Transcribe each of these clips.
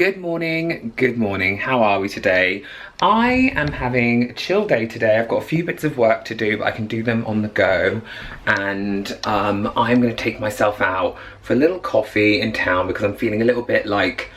Good morning, how are we today? I am having a chill day today. I've got a few bits of work to do, but I can do them on the go. And I'm gonna take myself out for a little coffee in town because I'm feeling a little bit like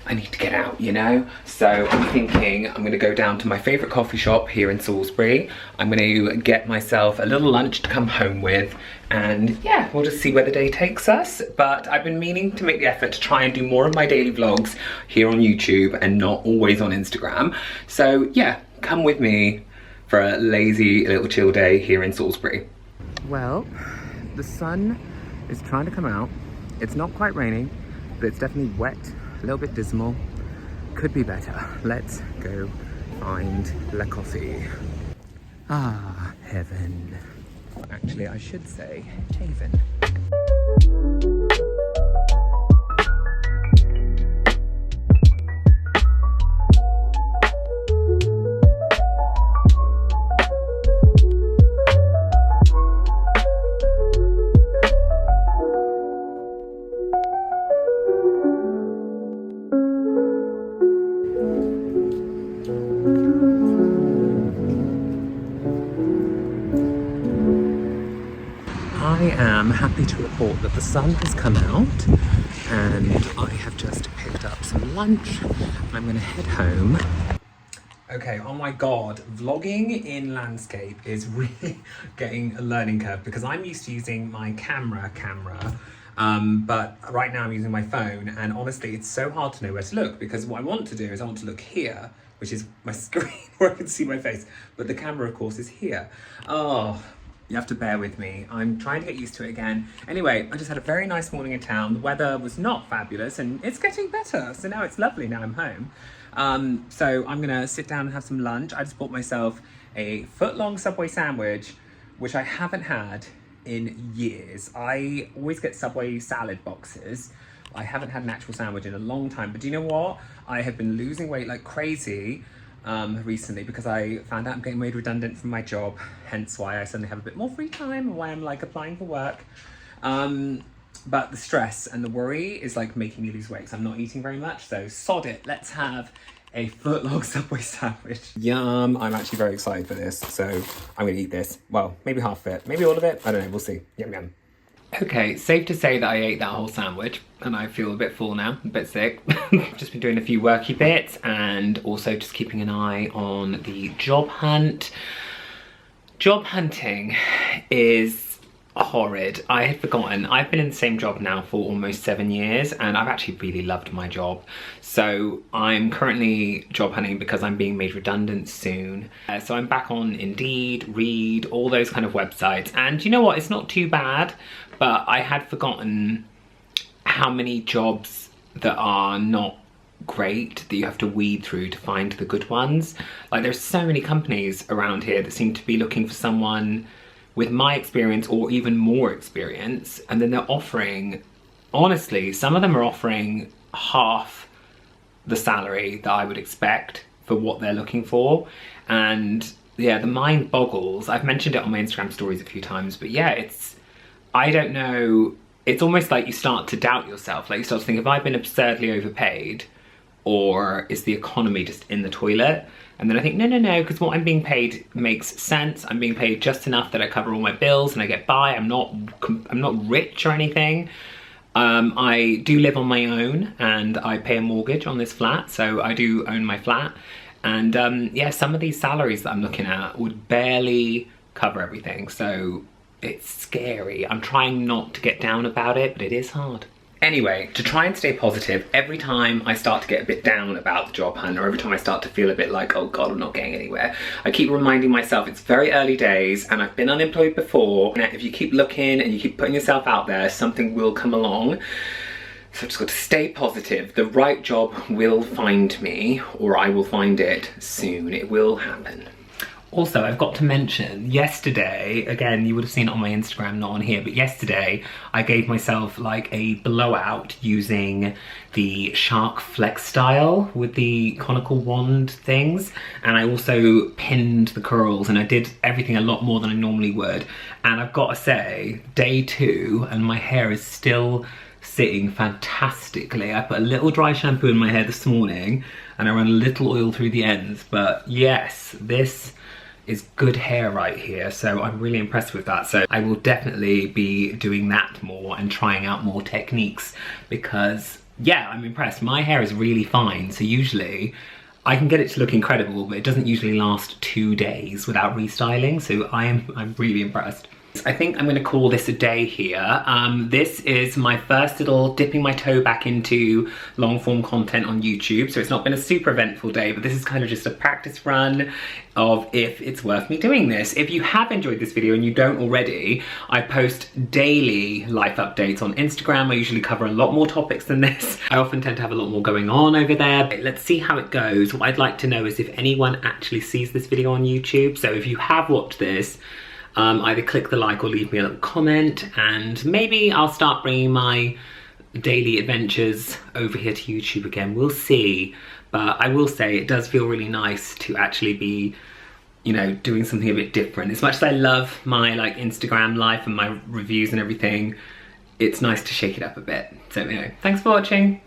I need to get out, you know? So I'm thinking I'm gonna go down to my favorite coffee shop here in Salisbury. I'm gonna get myself a little lunch to come home with, and yeah, we'll just see where the day takes us. But I've been meaning to make the effort to try and do more of my daily vlogs here on YouTube and not always on Instagram. So yeah, come with me for a lazy little chill day here in Salisbury. Well, the sun is trying to come out. It's not quite raining, but it's definitely wet. A little bit dismal, could be better. Let's go find La Coffee. Ah, heaven. Actually, I should say haven. I am happy to report that the sun has come out and I have just picked up some lunch. I'm gonna head home. Okay, oh my god, vlogging in landscape is really getting a learning curve because I'm used to using my camera, but right now I'm using my phone, and honestly it's so hard to know where to look because what I want to do is I want to look here, which is my screen where I can see my face, but the camera of course is here. Oh. You have to bear with me. I'm trying to get used to it again. Anyway, I just had a very nice morning in town. The weather was not fabulous and it's getting better. So now it's lovely, now I'm home. So I'm gonna sit down and have some lunch. I just bought myself a foot-long Subway sandwich, which I haven't had in years. I always get Subway salad boxes. I haven't had an actual sandwich in a long time, but do you know what? I have been losing weight like crazy recently because I found out I'm getting made redundant from my job, hence why I suddenly have a bit more free time and why I'm like applying for work. But the stress and the worry is like making me lose weight, so I'm not eating very much, so sod it, let's have a foot-long Subway sandwich. Yum, I'm actually very excited for this, so I'm gonna eat this. Well, maybe half of it, maybe all of it, I don't know, we'll see. Yum yum. Okay, safe to say that I ate that whole sandwich and I feel a bit full now, a bit sick. I've just been doing a few worky bits and also just keeping an eye on the job hunt. Job hunting is horrid. I had forgotten. I've been in the same job now for almost 7 years and I've actually really loved my job. So I'm currently job hunting because I'm being made redundant soon. So I'm back on Indeed, Reed, all those kind of websites. And you know what? It's not too bad, but I had forgotten how many jobs that are not great that you have to weed through to find the good ones. Like there's so many companies around here that seem to be looking for someone with my experience or even more experience, and then they're offering, honestly, some of them are offering half the salary that I would expect for what they're looking for. And yeah, the mind boggles. I've mentioned it on my Instagram stories a few times, but yeah, I don't know, it's almost like you start to doubt yourself. Like you start to think, have I been absurdly overpaid or is the economy just in the toilet? And then I think, no, because what I'm being paid makes sense. I'm being paid just enough that I cover all my bills and I get by. I'm not rich or anything. I do live on my own and I pay a mortgage on this flat, so I do own my flat. And yeah, some of these salaries that I'm looking at would barely cover everything, so it's scary. I'm trying not to get down about it, but it is hard. Anyway, to try and stay positive, every time I start to get a bit down about the job hunt, or every time I start to feel a bit like, oh God, I'm not getting anywhere, I keep reminding myself it's very early days and I've been unemployed before. And if you keep looking and you keep putting yourself out there, something will come along. So I've just got to stay positive. The right job will find me, or I will find it soon. It will happen. Also, I've got to mention, yesterday, again, you would have seen it on my Instagram, not on here, but yesterday I gave myself like a blowout using the Shark Flex style with the conical wand things. And I also pinned the curls and I did everything a lot more than I normally would. And I've got to say, day 2 and my hair is still sitting fantastically. I put a little dry shampoo in my hair this morning and I ran a little oil through the ends, but yes, this is good hair right here, so I'm really impressed with that. So I will definitely be doing that more and trying out more techniques because yeah, I'm impressed. My hair is really fine, so usually I can get it to look incredible, but it doesn't usually last 2 days without restyling, so I'm really impressed. I think I'm gonna call this a day here. This is my first little dipping my toe back into long form content on YouTube. So it's not been a super eventful day, but this is kind of just a practice run of if it's worth me doing this. If you have enjoyed this video and you don't already, I post daily life updates on Instagram. I usually cover a lot more topics than this. I often tend to have a lot more going on over there. But let's see how it goes. What I'd like to know is if anyone actually sees this video on YouTube. So if you have watched this, either click the like or leave me a little comment, and maybe I'll start bringing my daily adventures over here to YouTube again. We'll see, but I will say it does feel really nice to actually be, you know, doing something a bit different. As much as I love my like Instagram life and my reviews and everything, it's nice to shake it up a bit. So anyway, thanks for watching.